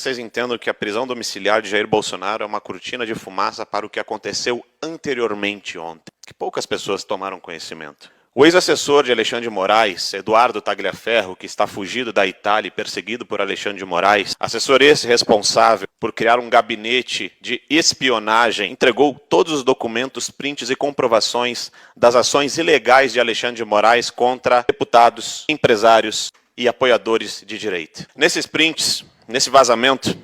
que vocês entendam que a prisão domiciliar de Jair Bolsonaro é uma cortina de fumaça para o que aconteceu anteriormente ontem, que poucas pessoas tomaram conhecimento. O ex-assessor de Alexandre de Moraes, Eduardo Tagliaferro, que está fugido da Itália e perseguido por Alexandre de Moraes, assessor esse responsável por criar um gabinete de espionagem, entregou todos os documentos, prints e comprovações das ações ilegais de Alexandre de Moraes contra deputados, empresários e apoiadores de direita. Nesses prints, nesse vazamento,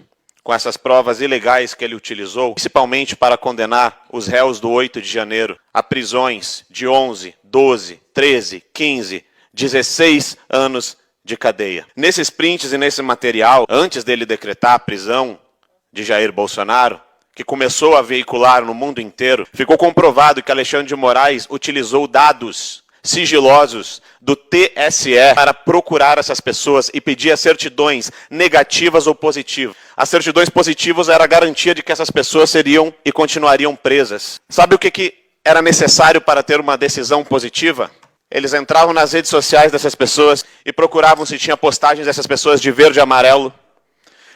com essas provas ilegais que ele utilizou, principalmente para condenar os réus do 8 de janeiro a prisões de 11, 12, 13, 15, 16 anos de cadeia. Nesses prints e nesse material, antes dele decretar a prisão de Jair Bolsonaro, que começou a veicular no mundo inteiro, ficou comprovado que Alexandre de Moraes utilizou dados sigilosos do TSE para procurar essas pessoas e pedir as certidões negativas ou positivas. As certidões positivas era a garantia de que essas pessoas seriam e continuariam presas. Sabe o que era necessário para ter uma decisão positiva? Eles entravam nas redes sociais dessas pessoas e procuravam se tinha postagens dessas pessoas de verde e amarelo,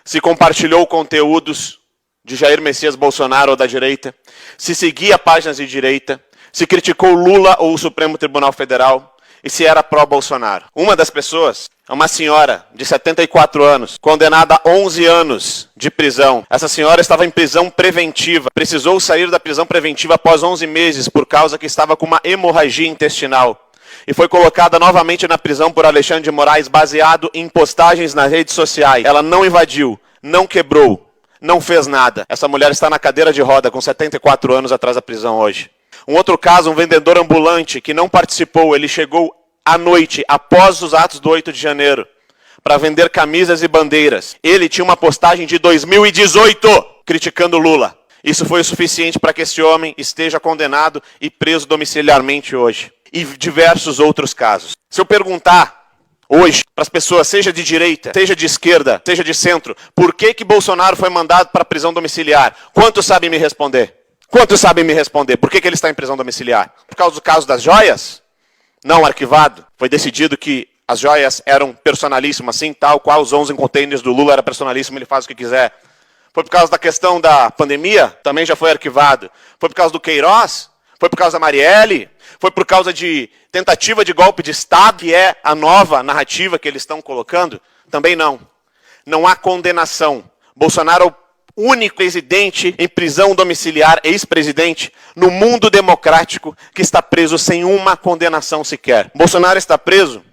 se compartilhou conteúdos de Jair Messias Bolsonaro ou da direita, se seguia páginas de direita, se criticou Lula ou o Supremo Tribunal Federal e se era pró-Bolsonaro. Uma das pessoas é uma senhora de 74 anos, condenada a 11 anos de prisão. Essa senhora estava em prisão preventiva, precisou sair da prisão preventiva após 11 meses por causa que estava com uma hemorragia intestinal. E foi colocada novamente na prisão por Alexandre de Moraes baseado em postagens nas redes sociais. Ela não invadiu, não quebrou, não fez nada. Essa mulher está na cadeira de roda com 74 anos atrás da prisão hoje. Um outro caso, um vendedor ambulante que não participou, ele chegou à noite, após os atos do 8 de janeiro, para vender camisas e bandeiras. Ele tinha uma postagem de 2018 criticando Lula. Isso foi o suficiente para que esse homem esteja condenado e preso domiciliarmente hoje. E diversos outros casos. Se eu perguntar hoje para as pessoas, seja de direita, seja de esquerda, seja de centro, por que Bolsonaro foi mandado para a prisão domiciliar? Quantos sabem me responder? Quantos sabem me responder? Por que ele está em prisão domiciliar? Por causa do caso das joias? Não arquivado. Foi decidido que as joias eram personalíssimas, assim, tal qual os 11 containers do Lula era personalíssimo, ele faz o que quiser. Foi por causa da questão da pandemia? Também já foi arquivado. Foi por causa do Queiroz? Foi por causa da Marielle? Foi por causa de tentativa de golpe de Estado, que é a nova narrativa que eles estão colocando? Também não. Não há condenação. Bolsonaro é o único presidente em prisão domiciliar, ex-presidente, no mundo democrático que está preso sem uma condenação sequer. Bolsonaro está preso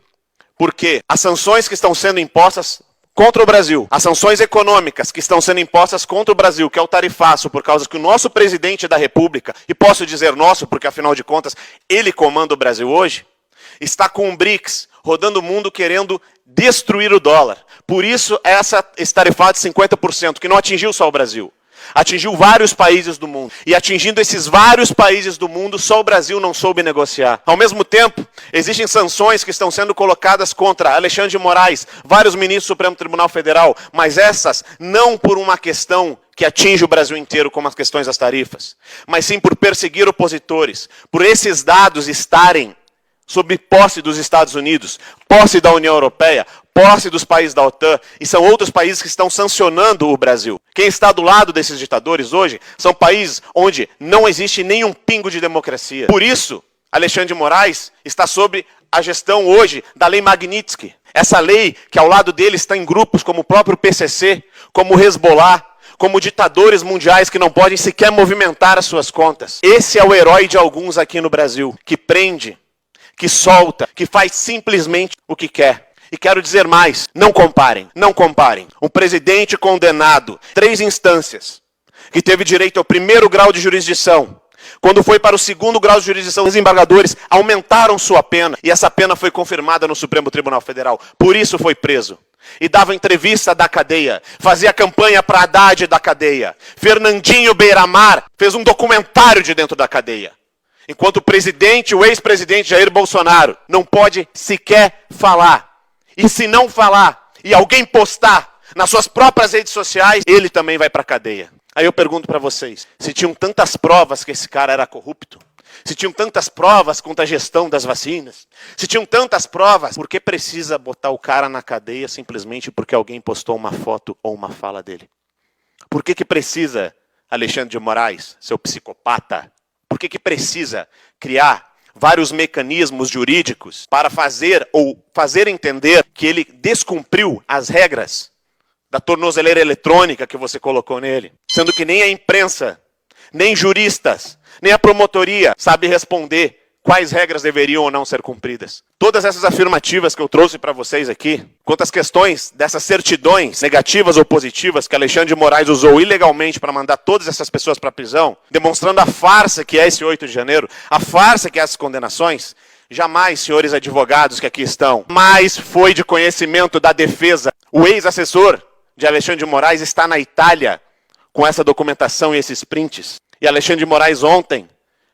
porque as sanções que estão sendo impostas contra o Brasil, as sanções econômicas que estão sendo impostas contra o Brasil, que é o tarifaço, por causa que o nosso presidente da República, e posso dizer nosso, porque afinal de contas ele comanda o Brasil hoje, está com o BRICS, rodando o mundo querendo destruir o dólar. Por isso, esse tarifado de 50%, que não atingiu só o Brasil, atingiu vários países do mundo. E atingindo esses vários países do mundo, só o Brasil não soube negociar. Ao mesmo tempo, existem sanções que estão sendo colocadas contra Alexandre de Moraes, vários ministros do Supremo Tribunal Federal, mas essas não por uma questão que atinge o Brasil inteiro, como as questões das tarifas, mas sim por perseguir opositores, por esses dados estarem sob posse dos Estados Unidos, posse da União Europeia, posse dos países da OTAN, e são outros países que estão sancionando o Brasil. Quem está do lado desses ditadores hoje são países onde não existe nenhum pingo de democracia. Por isso, Alexandre de Moraes está sob a gestão hoje da Lei Magnitsky. Essa lei que ao lado dele está em grupos como o próprio PCC, como o Hezbollah, como ditadores mundiais que não podem sequer movimentar as suas contas. Esse é o herói de alguns aqui no Brasil, que prende, que solta, que faz simplesmente o que quer. E quero dizer mais, não comparem, não comparem. Um presidente condenado, 3 instâncias, que teve direito ao 1º grau de jurisdição, quando foi para o 2º grau de jurisdição, os desembargadores aumentaram sua pena, e essa pena foi confirmada no Supremo Tribunal Federal. Por isso foi preso. E dava entrevista da cadeia, fazia campanha para Haddad da cadeia. Fernandinho Beiramar fez um documentário de dentro da cadeia. Enquanto o presidente, o ex-presidente Jair Bolsonaro, não pode sequer falar. E se não falar, e alguém postar nas suas próprias redes sociais, ele também vai para a cadeia. Aí eu pergunto para vocês, se tinham tantas provas que esse cara era corrupto, Se tinham tantas provas contra a gestão das vacinas, se tinham tantas provas, por que precisa botar o cara na cadeia simplesmente porque alguém postou uma foto ou uma fala dele? Por que precisa, Alexandre de Moraes, seu psicopata, por que precisa criar vários mecanismos jurídicos para fazer entender que ele descumpriu as regras da tornozeleira eletrônica que você colocou nele? Sendo que nem a imprensa, nem juristas, nem a promotoria sabe responder quais regras deveriam ou não ser cumpridas. Todas essas afirmativas que eu trouxe para vocês aqui, quantas questões dessas certidões negativas ou positivas que Alexandre de Moraes usou ilegalmente para mandar todas essas pessoas para a prisão, demonstrando a farsa que é esse 8 de janeiro, a farsa que é essas condenações, jamais, senhores advogados que aqui estão, mais foi de conhecimento da defesa. O ex-assessor de Alexandre de Moraes está na Itália com essa documentação e esses prints. E Alexandre de Moraes ontem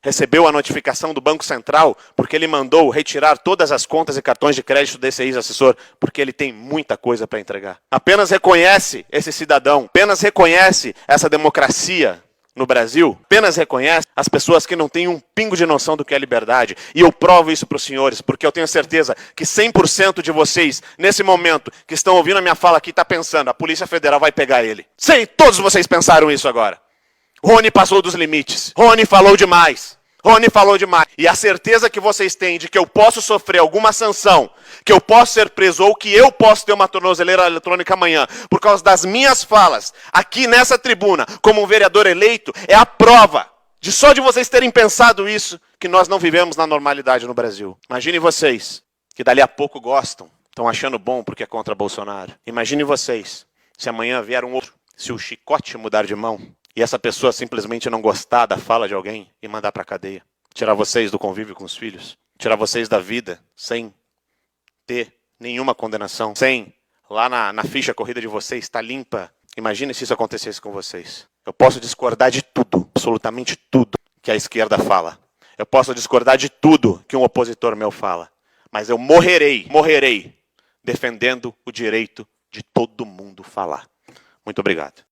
recebeu a notificação do Banco Central porque ele mandou retirar todas as contas e cartões de crédito desse ex-assessor, porque ele tem muita coisa para entregar. Apenas reconhece esse cidadão, apenas reconhece essa democracia no Brasil, apenas reconhece as pessoas que não têm um pingo de noção do que é liberdade. E eu provo isso para os senhores, porque eu tenho certeza que 100% de vocês, nesse momento, que estão ouvindo a minha fala aqui, está pensando, a Polícia Federal vai pegar ele. Sei, todos vocês pensaram isso agora. Rony passou dos limites. Rony falou demais. Rony falou demais. E a certeza que vocês têm de que eu posso sofrer alguma sanção, que eu posso ser preso ou que eu posso ter uma tornozeleira eletrônica amanhã, por causa das minhas falas, aqui nessa tribuna, como um vereador eleito, é a prova de só de vocês terem pensado isso, que nós não vivemos na normalidade no Brasil. Imaginem vocês, que dali a pouco gostam, estão achando bom porque é contra Bolsonaro. Imaginem vocês, se amanhã vier um outro, se o chicote mudar de mão, e essa pessoa simplesmente não gostar da fala de alguém e mandar para a cadeia. Tirar vocês do convívio com os filhos. Tirar vocês da vida sem ter nenhuma condenação. Sem, lá na ficha corrida de vocês, estar limpa. Imagine se isso acontecesse com vocês. Eu posso discordar de tudo, absolutamente tudo, que a esquerda fala. Eu posso discordar de tudo que um opositor meu fala. Mas eu morrerei defendendo o direito de todo mundo falar. Muito obrigado.